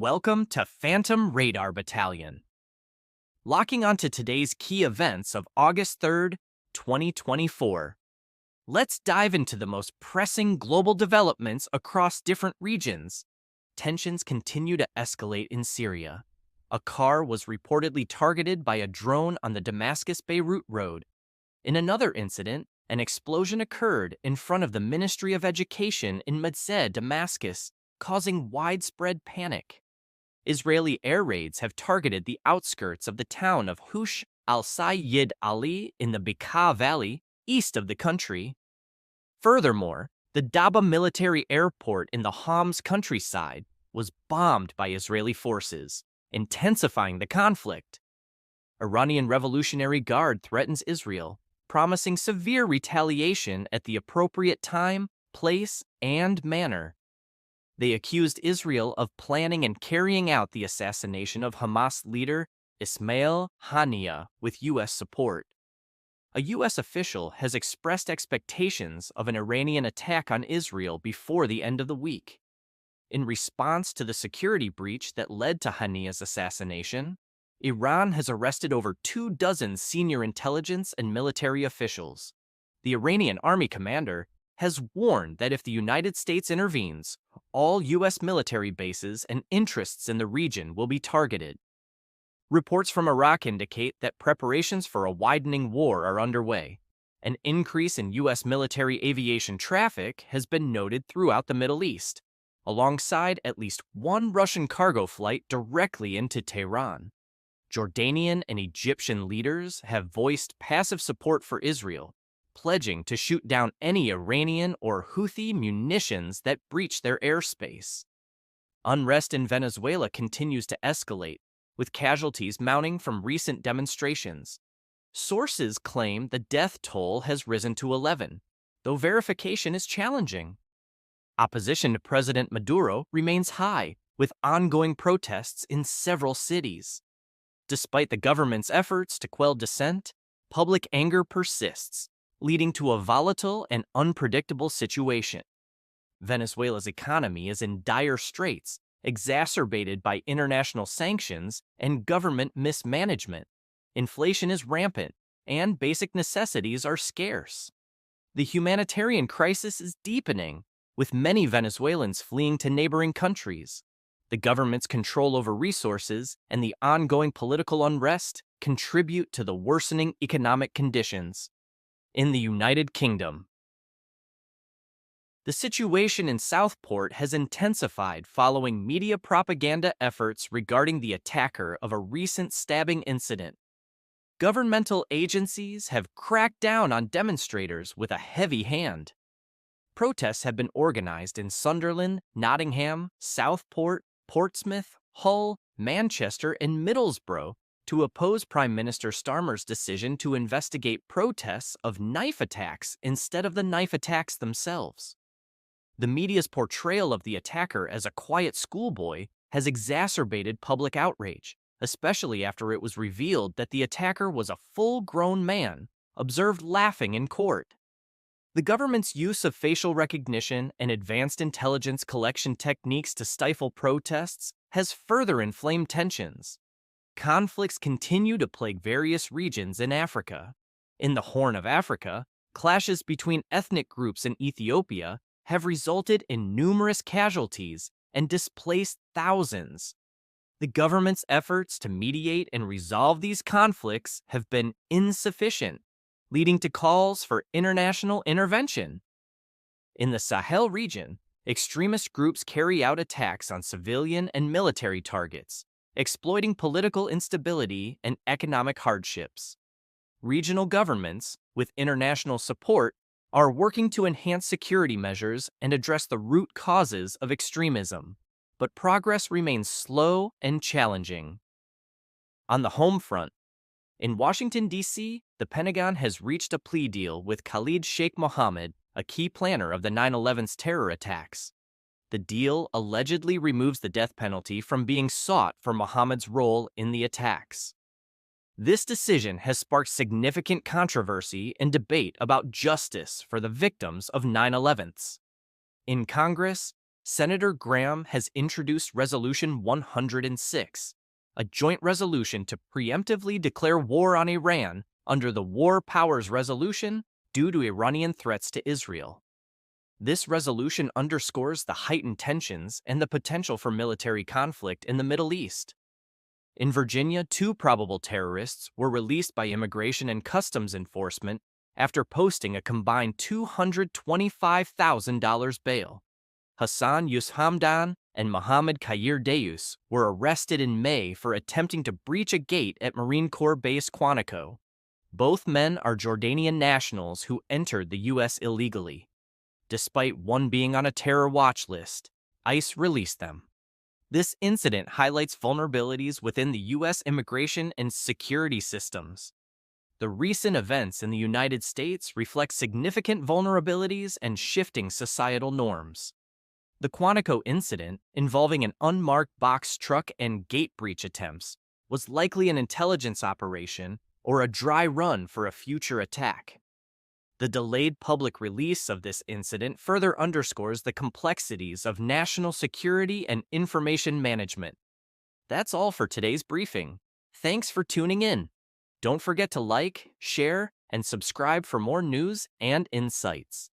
Welcome to Phantom Radar Battalion. Locking onto today's key events of August 3rd, 2024. Let's dive into the most pressing global developments across different regions. Tensions continue to escalate in Syria. A car was reportedly targeted by a drone on the Damascus-Beirut road. In another incident, an explosion occurred in front of the Ministry of Education in Metzeh, Damascus, causing widespread panic. Israeli air raids have targeted the outskirts of the town of Hush al-Sayyid Ali in the Bekaa Valley, east of the country. Furthermore, the Daba military airport in the Homs countryside was bombed by Israeli forces, intensifying the conflict. Iranian Revolutionary Guard threatens Israel, promising severe retaliation at the appropriate time, place, and manner. They accused Israel of planning and carrying out the assassination of Hamas leader Ismail Haniyeh with U.S. support. A U.S. official has expressed expectations of an Iranian attack on Israel before the end of the week. In response to the security breach that led to Haniyeh's assassination, Iran has arrested over 24 senior intelligence and military officials. The Iranian army commander has warned that if the United States intervenes, all U.S. military bases and interests in the region will be targeted. Reports from Iraq indicate that preparations for a widening war are underway. An increase in U.S. military aviation traffic has been noted throughout the Middle East, alongside at least one Russian cargo flight directly into Tehran. Jordanian and Egyptian leaders have voiced passive support for Israel, pledging to shoot down any Iranian or Houthi munitions that breach their airspace. Unrest in Venezuela continues to escalate, with casualties mounting from recent demonstrations. Sources claim the death toll has risen to 11, though verification is challenging. Opposition to President Maduro remains high, with ongoing protests in several cities. Despite the government's efforts to quell dissent, public anger persists, leading to a volatile and unpredictable situation. Venezuela's economy is in dire straits, exacerbated by international sanctions and government mismanagement. Inflation is rampant, and basic necessities are scarce. The humanitarian crisis is deepening, with many Venezuelans fleeing to neighboring countries. The government's control over resources and the ongoing political unrest contribute to the worsening economic conditions. In the United Kingdom, the situation in Southport has intensified following media propaganda efforts regarding the attacker of a recent stabbing incident. Governmental agencies have cracked down on demonstrators with a heavy hand. Protests have been organized in Sunderland, Nottingham, Southport, Portsmouth, Hull, Manchester, and Middlesbrough to oppose Prime Minister Starmer's decision to investigate protests of knife attacks instead of the knife attacks themselves. The media's portrayal of the attacker as a quiet schoolboy has exacerbated public outrage, especially after it was revealed that the attacker was a full-grown man, observed laughing in court. The government's use of facial recognition and advanced intelligence collection techniques to stifle protests has further inflamed tensions. Conflicts continue to plague various regions in Africa. In the Horn of Africa, clashes between ethnic groups in Ethiopia have resulted in numerous casualties and displaced thousands. The government's efforts to mediate and resolve these conflicts have been insufficient, leading to calls for international intervention. In the Sahel region, extremist groups carry out attacks on civilian and military targets, exploiting political instability and economic hardships. Regional governments, with international support, are working to enhance security measures and address the root causes of extremism, but progress remains slow and challenging. On the home front, in Washington, D.C., the Pentagon has reached a plea deal with Khalid Sheikh Mohammed, a key planner of the 9/11's terror attacks. The deal allegedly removes the death penalty from being sought for Mohammed's role in the attacks. This decision has sparked significant controversy and debate about justice for the victims of 9/11s. In Congress, Senator Graham has introduced Resolution 106, a joint resolution to preemptively declare war on Iran under the War Powers Resolution due to Iranian threats to Israel. This resolution underscores the heightened tensions and the potential for military conflict in the Middle East. In Virginia, 2 probable terrorists were released by Immigration and Customs Enforcement after posting a combined $225,000 bail. Hassan Youshamdan and Mohammed Khair Deus were arrested in May for attempting to breach a gate at Marine Corps Base Quantico. Both men are Jordanian nationals who entered the U.S. illegally. Despite one being on a terror watch list, ICE released them. This incident highlights vulnerabilities within the U.S. immigration and security systems. The recent events in the United States reflect significant vulnerabilities and shifting societal norms. The Quantico incident, involving an unmarked box truck and gate breach attempts, was likely an intelligence operation or a dry run for a future attack. The delayed public release of this incident further underscores the complexities of national security and information management. That's all for today's briefing. Thanks for tuning in. Don't forget to like, share, and subscribe for more news and insights.